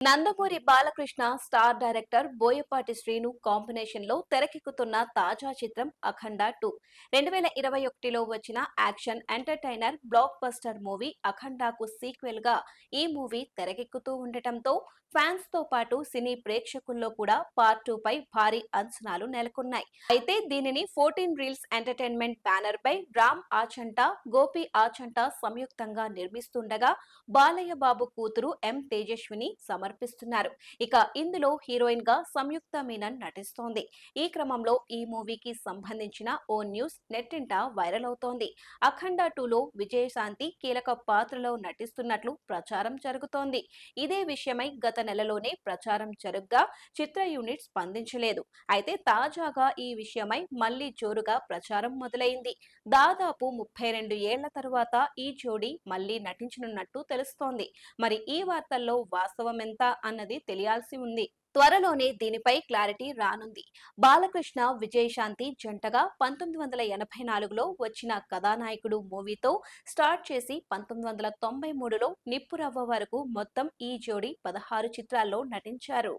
Nandamuri Balakrishna star director Boyapati Srinu combination లో తెరకెక్కుతున్న తాజా చిత్రం అఖండ 2 2021లో వచ్చిన action entertainer blockbuster movie అఖండాకు సీక్వెల్ గా ఈ మూవీ తెరకెక్కుతూ ఉండటంతో ఫ్యాన్స్ తో పాటు సినీ ప్రేక్షకుల్లో కూడా పార్ట్ 2 పై భారీ అంచనాలు నెలకొన్నాయి. అయితే దీనిని 14 రీల్స్ ఎంటర్టైన్మెంట్ బ్యానర్ పై రామ్ ఆచంట, గోపి ఆచంట సంయుక్తంగా నిర్మిస్తుండగా బాలయ్య బాబు కూతురు ఎం తేజస్విని సమర్పిస్తున్నారు. ఇక ఇందులో హీరోయిన్ గా సంయుక్త మీనన్ నటిస్తోంది. ఈ క్రమంలో ఈ మూవీకి సంబంధించిన ఓ న్యూస్ నెట్టింట వైరల్ అవుతోంది. అఖండ 2లో విజయశాంతి కీలక పాత్రలో నటిస్తున్నట్లు ప్రచారం జరుగుతోంది. ఇదే విషయమై గత నెలలోనే ప్రచారం జరుగ్గా చిత్ర యూనిట్ స్పందించలేదు. అయితే తాజాగా ఈ విషయమై మళ్లీ జోరుగా ప్రచారం మొదలైంది. దాదాపు 32 ఏళ్ల తరువాత ఈ జోడీ మళ్లీ నటించనున్నట్టు తెలుస్తోంది. మరి ఈ వార్తల్లో వాస్తవమెంత అన్నది తెలియాల్సి ఉంది. త్వరలోనే దీనిపై క్లారిటీ రానుంది. బాలకృష్ణ విజయశాంతి జంటగా 1984లో వచ్చిన కథానాయకుడు మూవీతో స్టార్ట్ చేసి 1993లో నిప్పురవ్వ వరకు మొత్తం ఈ జోడీ 16 చిత్రాల్లో నటించారు.